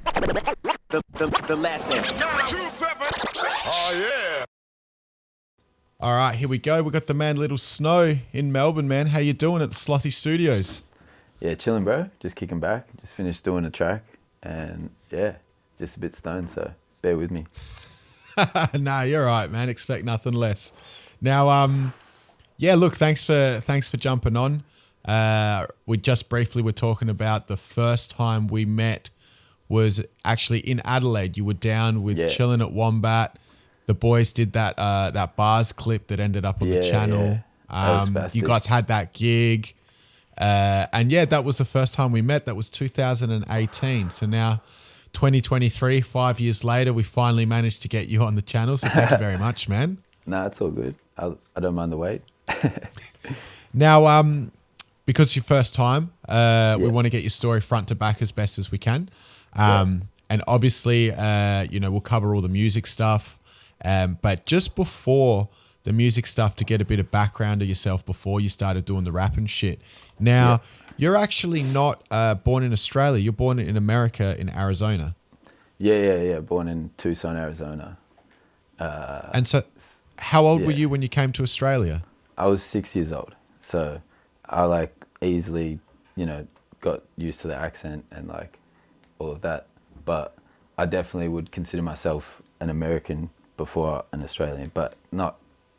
The lesson. Oh, yeah. All right, here we go. We got the man Lil Sknow in Melbourne, man. How you doing at the Slothy Studios? Yeah, chilling, bro. Just kicking back. Just finished doing a track, and yeah, just a bit stoned. So bear with me. Nah, you're all right, man. Expect nothing less. Now, yeah, look, thanks for jumping on. We just briefly were talking about the first time we met was actually in Adelaide. You were down with Chilling at Wombat. The boys did that bars clip that ended up on the channel. You guys had that gig. And yeah, that was the first time we met. That was 2018. So now 2023, 5 years later, we finally managed to get you on the channel. So thank you very much, man. Nah, it's all good. I don't mind the wait. Now, because it's your first time, we want to get your story front to back as best as we can. And obviously, we'll cover all the music stuff. But just before the music stuff, to get a bit of background of yourself before you started doing the rap and shit. Now, you're actually not born in Australia. You're born in America, in Arizona. Yeah. Born in Tucson, Arizona. And so how old were you when you came to Australia? I was 6 years old. So I easily, got used to the accent and all of that. But I definitely would consider myself an American before an Australian, but not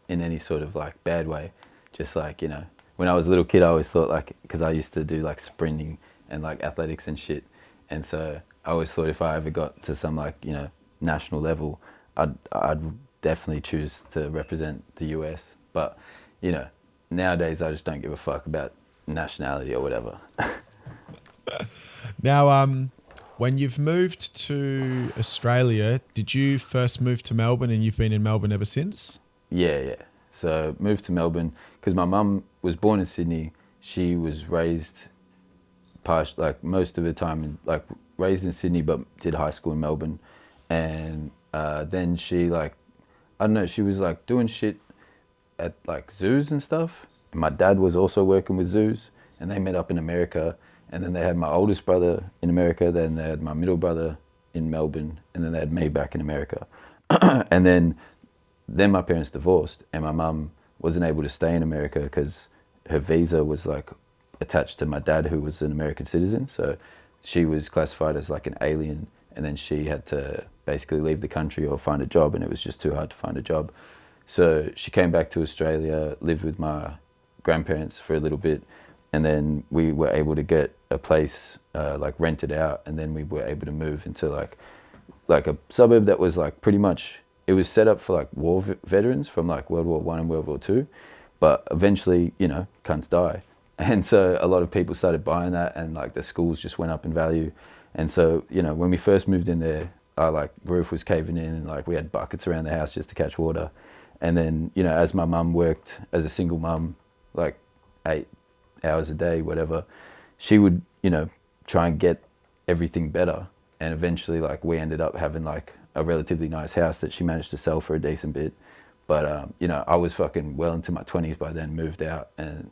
in any sort of bad way. Just when I was a little kid, I always thought because I used to do sprinting and athletics and shit. And so I always thought if I ever got to some national level, I'd definitely choose to represent the US. But, nowadays I just don't give a fuck about nationality or whatever. Now, when you've moved to Australia, did you first move to Melbourne and you've been in Melbourne ever since? Yeah. So moved to Melbourne because my mum was born in Sydney. She was raised most of the time raised in Sydney, but did high school in Melbourne. And then she I don't know, she was doing shit at zoos and stuff. And my dad was also working with zoos, and they met up in America. And then they had my oldest brother in America, then they had my middle brother in Melbourne, and then they had me back in America. And then my parents divorced, and my mum wasn't able to stay in America because her visa was attached to my dad, who was an American citizen. So she was classified as an alien, and then she had to basically leave the country or find a job, and it was just too hard to find a job. So she came back to Australia, lived with my grandparents for a little bit, and then we were able to get a place rented out, and then we were able to move into a suburb that was pretty much, it was set up for war veterans from World War I and World War II, but eventually cunts die, and so a lot of people started buying that, and the schools just went up in value. And so when we first moved in there, our roof was caving in, and we had buckets around the house just to catch water. And then as my mum worked as a single mum 8 hours a day, whatever, she would try and get everything better, and eventually we ended up having a relatively nice house that she managed to sell for a decent bit. But I was fucking well into my 20s by then, moved out, and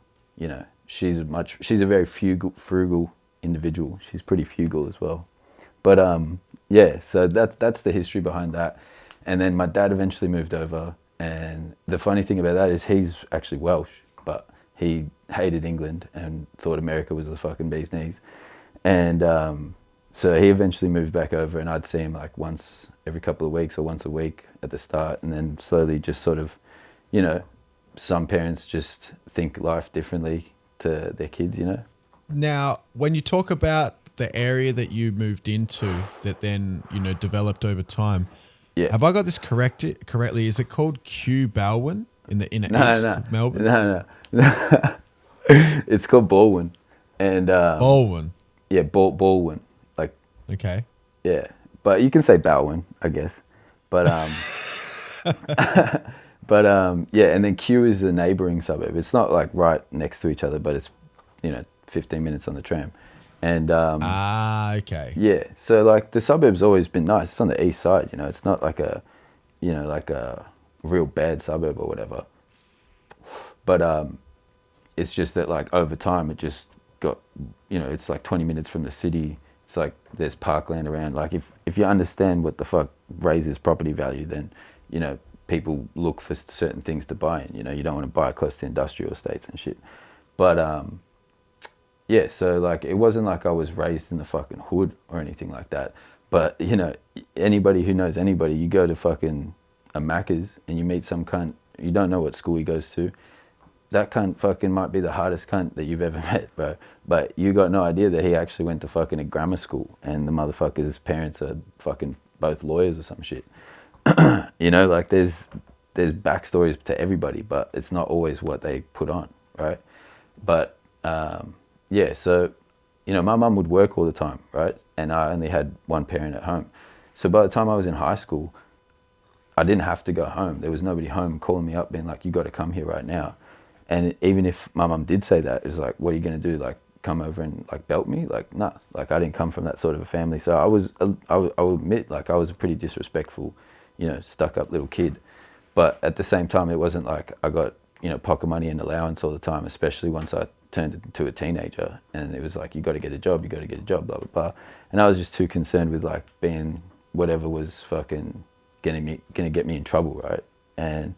she's a very frugal individual. She's pretty frugal as well. But so that's the history behind that. And then my dad eventually moved over, and the funny thing about that is he's actually Welsh, but he hated England and thought America was the fucking bee's knees. And so he eventually moved back over, and I'd see him once every couple of weeks or once a week at the start, and then slowly just sort of, some parents just think life differently to their kids, Now, when you talk about the area that you moved into that then, developed over time, have I got this correctly? Is it called Kew Balwyn in the east of Melbourne? No. It's called Balwyn. And Balwyn. Yeah, Balwyn. Okay. Yeah, but you can say Balwyn, I guess. But yeah, and then Kew is the neighbouring suburb. It's not right next to each other, but it's 15 minutes on the tram. And okay. Yeah, so the suburb's always been nice. It's on the east side, it's not a real bad suburb or whatever. But it's just that over time it just got, it's 20 minutes from the city. it's like there's parkland around. Like if you understand what the fuck raises property value, then you know people look for certain things to buy in. You know, you don't want to buy close to industrial estates and shit. But yeah, so like it wasn't like I was raised in the fucking hood or anything like that. But you know, anybody who knows anybody, you go to fucking a Macca's and you meet some cunt, you don't know what school he goes to. That cunt fucking might be the hardest cunt that you've ever met, bro. But you got no idea that he actually went to fucking a grammar school and the motherfucker's parents are fucking both lawyers or some shit. You know, like there's backstories to everybody, but it's not always what they put on, right? But yeah, so you know, my mum would work all the time, right? And I only had one parent at home. So by the time I was in high school, I didn't have to go home. There was nobody home calling me up being like, you got to come here right now. And even if my mum did say that, it was like, what are you going to do? Like, come over and like belt me? Like, nah, like I didn't come from that sort of a family. So I will admit, like I was a pretty disrespectful, you know, stuck up little kid. But at the same time, it wasn't like I got, you know, pocket money and allowance all the time, especially once I turned into a teenager. And it was like, you got to get a job, you got to get a job, blah, blah, blah. And I was just too concerned with like being whatever was fucking gonna get me in trouble, right? And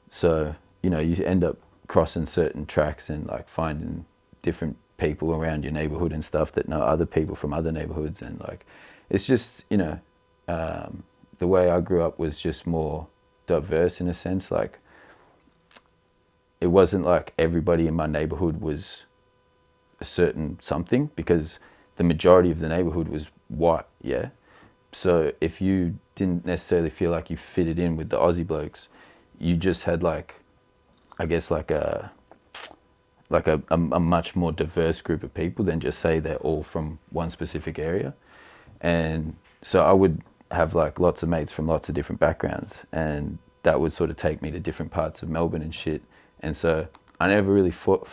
so, you know, you end up crossing certain tracks and like finding different people around your neighborhood and stuff that know other people from other neighborhoods. And like, it's just, you know, the way I grew up was just more diverse in a sense. Like, it wasn't like everybody in my neighborhood was a certain something, because the majority of the neighborhood was white, yeah? So if you didn't necessarily feel like you fitted in with the Aussie blokes, you just had like, I guess like a much more diverse group of people than just say they're all from one specific area. And so I would have like lots of mates from lots of different backgrounds, and that would sort of take me to different parts of Melbourne and shit. And so I never really felt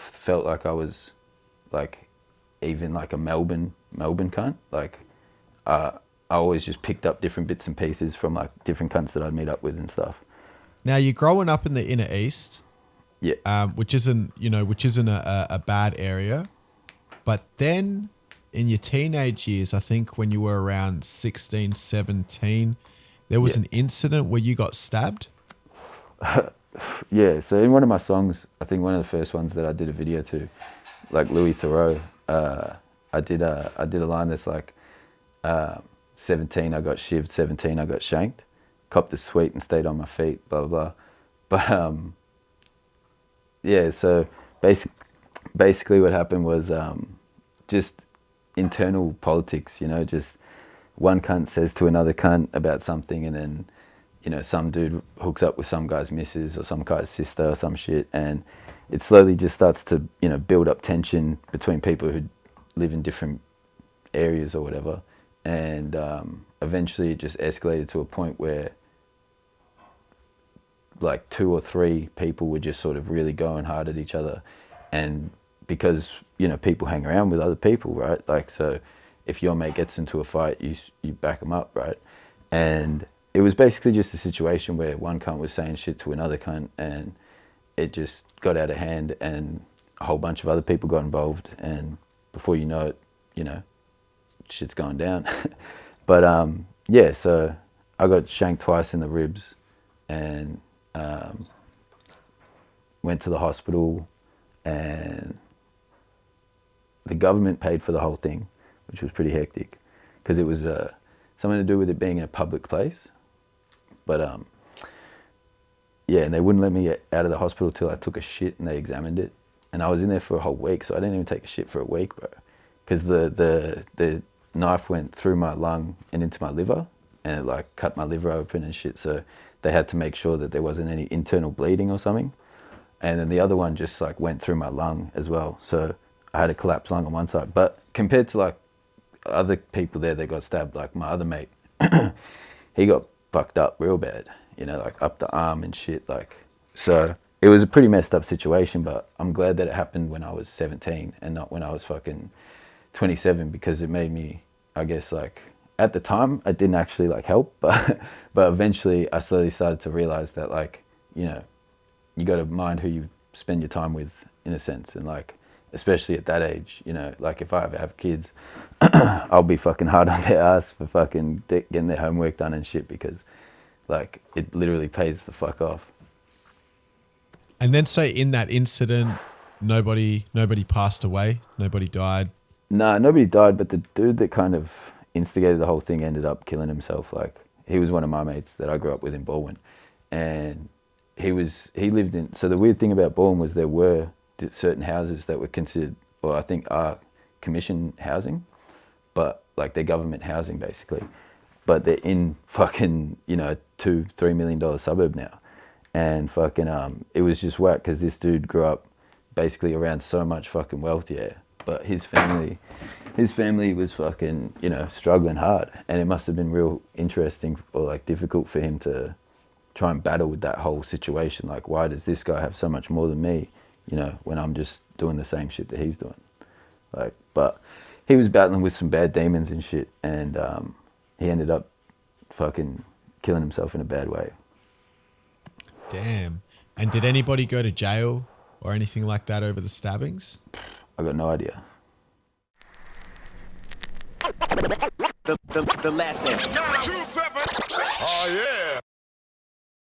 like I was like even like a Melbourne cunt. Like I always just picked up different bits and pieces from like different cunts that I'd meet up with and stuff. Now you're growing up in the inner east, yeah, which isn't a bad area, but then in your teenage years, I think when you were around 16, 17, there was an incident where you got stabbed. Yeah, so in one of my songs, I think one of the first ones that I did a video to, like Louis Theroux, I did a line that's like, 17 I got shivved, 17 I got shanked, copped a sweet and stayed on my feet, blah blah blah. But yeah, so basically what happened was just internal politics, you know, just one cunt says to another cunt about something, and then, you know, some dude hooks up with some guy's missus or some guy's sister or some shit, and it slowly just starts to, you know, build up tension between people who live in different areas or whatever. And eventually it just escalated to a point where like 2 or 3 people were just sort of really going hard at each other. And because, you know, people hang around with other people, right? Like, so if your mate gets into a fight, you back them up, right? And it was basically just a situation where one cunt was saying shit to another cunt, and it just got out of hand, and a whole bunch of other people got involved, and before you know it, you know, shit's going down. But yeah, so I got shanked twice in the ribs, and went to the hospital, and the government paid for the whole thing, which was pretty hectic, because it was something to do with it being in a public place. But yeah, and they wouldn't let me get out of the hospital till I took a shit and they examined it, and I was in there for a whole week, so I didn't even take a shit for a week, bro, because the knife went through my lung and into my liver, and it like cut my liver open and shit. So they had to make sure that there wasn't any internal bleeding or something. And then the other one just like went through my lung as well. So I had a collapsed lung on one side. But compared to like other people there that got stabbed, like my other mate, he got fucked up real bad, you know, like up the arm and shit. Like, so it was a pretty messed up situation, but I'm glad that it happened when I was 17 and not when I was fucking 27, because it made me, I guess, like, at the time it didn't actually like help, but eventually I slowly started to realize that, like, you know, you got to mind who you spend your time with, in a sense. And like, especially at that age. You know, like if I ever have kids, I'll be fucking hard on their ass for fucking getting their homework done and shit, because like it literally pays the fuck off. And then say in that incident, nobody passed away, nobody died. Nah, nobody died, but the dude that kind of instigated the whole thing ended up killing himself. Like, he was one of my mates that I grew up with in Baldwin, and he lived in. So the weird thing about Baldwin was there were certain houses that were considered, or I think are commission housing, but like they're government housing basically, but they're in fucking, you know, $2-3 million suburb now, and fucking it was just whack because this dude grew up basically around so much fucking wealth, yeah. But his family was fucking, you know, struggling hard, and it must have been real interesting or like difficult for him to try and battle with that whole situation. Like, why does this guy have so much more than me, you know, when I'm just doing the same shit that he's doing? Like, but he was battling with some bad demons and shit, and he ended up fucking killing himself in a bad way. Damn. And did anybody go to jail or anything like that over the stabbings? I got no idea. The lesson. 927. Oh, yeah.